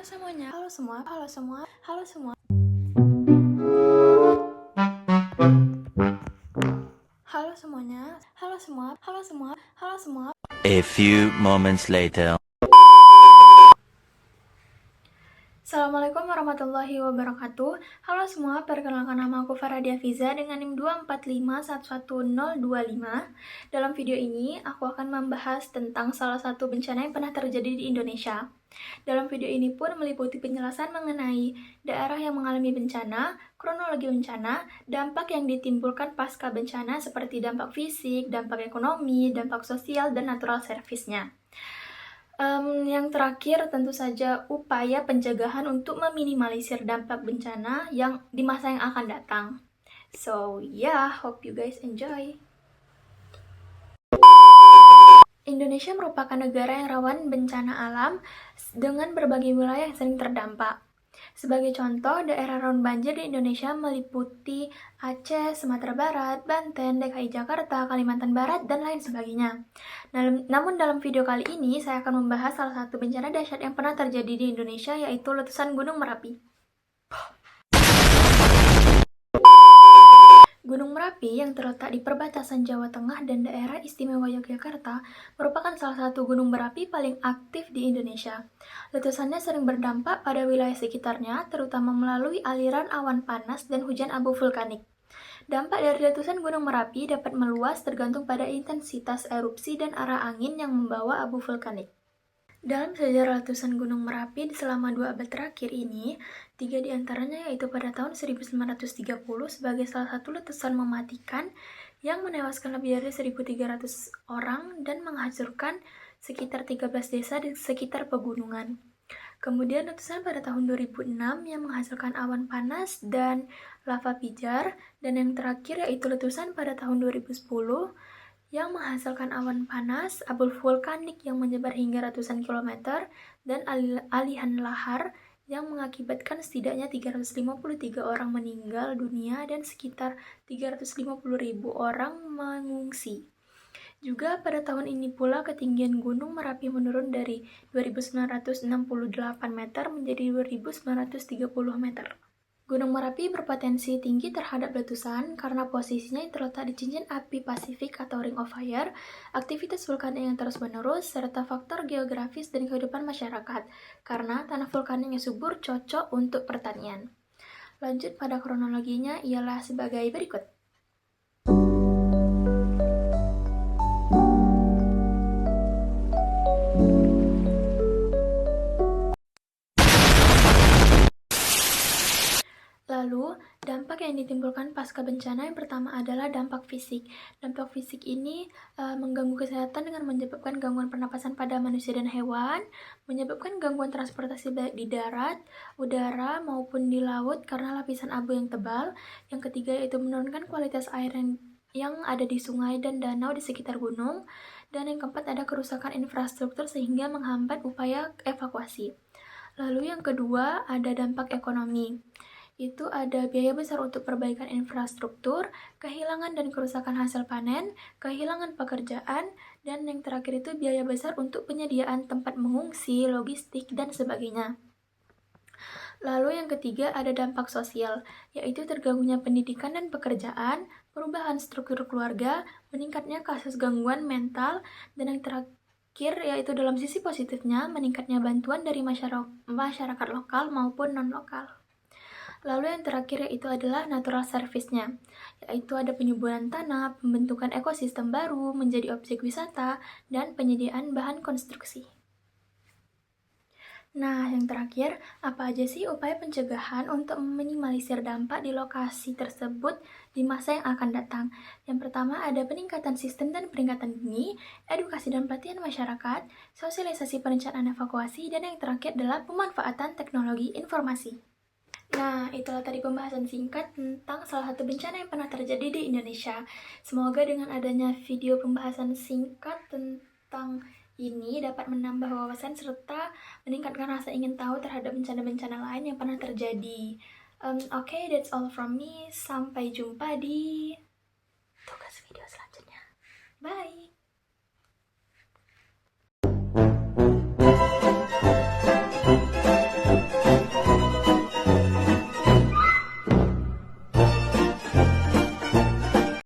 semuanya, halo semua, halo semua, halo semua. Halo semuanya, halo semua, halo semua, halo semua. A few moments later. Assalamualaikum warahmatullahi wabarakatuh. Halo semua, perkenalkan nama aku Faradia Fiza dengan NIM 245111025. Dalam video ini, aku akan membahas tentang salah satu bencana yang pernah terjadi di Indonesia. Dalam video ini pun meliputi penjelasan mengenai daerah yang mengalami bencana, kronologi bencana, dampak yang ditimbulkan pasca bencana seperti dampak fisik, dampak ekonomi, dampak sosial, dan natural service-nya. Yang terakhir tentu saja upaya pencegahan untuk meminimalisir dampak bencana yang di masa yang akan datang. So yeah, hope you guys enjoy. Indonesia merupakan negara yang rawan bencana alam dengan berbagai wilayah yang sering terdampak. Sebagai contoh, daerah rawan banjir di Indonesia meliputi Aceh, Sumatera Barat, Banten, DKI Jakarta, Kalimantan Barat, dan lain sebagainya. Namun dalam video kali ini, saya akan membahas salah satu bencana dahsyat yang pernah terjadi di Indonesia, yaitu letusan Gunung Merapi. Gunung Merapi yang terletak di perbatasan Jawa Tengah dan daerah istimewa Yogyakarta merupakan salah satu gunung berapi paling aktif di Indonesia. Letusannya sering berdampak pada wilayah sekitarnya, terutama melalui aliran awan panas dan hujan abu vulkanik. Dampak dari letusan Gunung Merapi dapat meluas tergantung pada intensitas erupsi dan arah angin yang membawa abu vulkanik. Dalam sejarah letusan Gunung Merapi selama 2 abad terakhir ini, 3 di antaranya yaitu pada tahun 1930 sebagai salah satu letusan mematikan yang menewaskan lebih dari 1.300 orang dan menghancurkan sekitar 13 desa di sekitar pegunungan. Kemudian letusan pada tahun 2006 yang menghasilkan awan panas dan lava pijar, dan yang terakhir yaitu letusan pada tahun 2010 yang menghasilkan awan panas, abu vulkanik yang menyebar hingga ratusan kilometer, dan alihan lahar yang mengakibatkan setidaknya 353 orang meninggal dunia dan sekitar 350.000 orang mengungsi. Juga pada tahun ini pula ketinggian Gunung Merapi menurun dari 2.968 meter menjadi 2.930 meter. Gunung Merapi berpotensi tinggi terhadap letusan karena posisinya yang terletak di cincin api Pasifik atau Ring of Fire, aktivitas vulkanik yang terus-menerus, serta faktor geografis dan kehidupan masyarakat, karena tanah vulkaniknya subur cocok untuk pertanian. Lanjut pada kronologinya ialah sebagai berikut. Lalu, dampak yang ditimbulkan pasca bencana yang pertama adalah dampak fisik. Dampak fisik ini mengganggu kesehatan dengan menyebabkan gangguan pernapasan pada manusia dan hewan, menyebabkan gangguan transportasi baik di darat, udara, maupun di laut karena lapisan abu yang tebal. Yang ketiga yaitu menurunkan kualitas air yang ada di sungai dan danau di sekitar gunung. Dan yang keempat ada kerusakan infrastruktur sehingga menghambat upaya evakuasi. Lalu yang kedua ada dampak ekonomi. Itu ada biaya besar untuk perbaikan infrastruktur, kehilangan dan kerusakan hasil panen, kehilangan pekerjaan, dan yang terakhir itu biaya besar untuk penyediaan tempat mengungsi, logistik, dan sebagainya. Lalu yang ketiga ada dampak sosial, yaitu terganggunya pendidikan dan pekerjaan, perubahan struktur keluarga, meningkatnya kasus gangguan mental, dan yang terakhir yaitu dalam sisi positifnya, meningkatnya bantuan dari masyarakat lokal maupun non-lokal. Lalu yang terakhir yaitu adalah natural service-nya, yaitu ada penyuburan tanah, pembentukan ekosistem baru menjadi objek wisata, dan penyediaan bahan konstruksi. Nah, yang terakhir, apa aja sih upaya pencegahan untuk meminimalisir dampak di lokasi tersebut di masa yang akan datang? Yang pertama ada peningkatan sistem dan peringatan dini, edukasi dan pelatihan masyarakat, sosialisasi perencanaan evakuasi, dan yang terakhir adalah pemanfaatan teknologi informasi. Nah, itulah tadi pembahasan singkat tentang salah satu bencana yang pernah terjadi di Indonesia. Semoga dengan adanya video pembahasan singkat tentang ini dapat menambah wawasan serta meningkatkan rasa ingin tahu terhadap bencana-bencana lain yang pernah terjadi. Oke, that's all from me. Sampai jumpa di tugas video selanjutnya. Bye!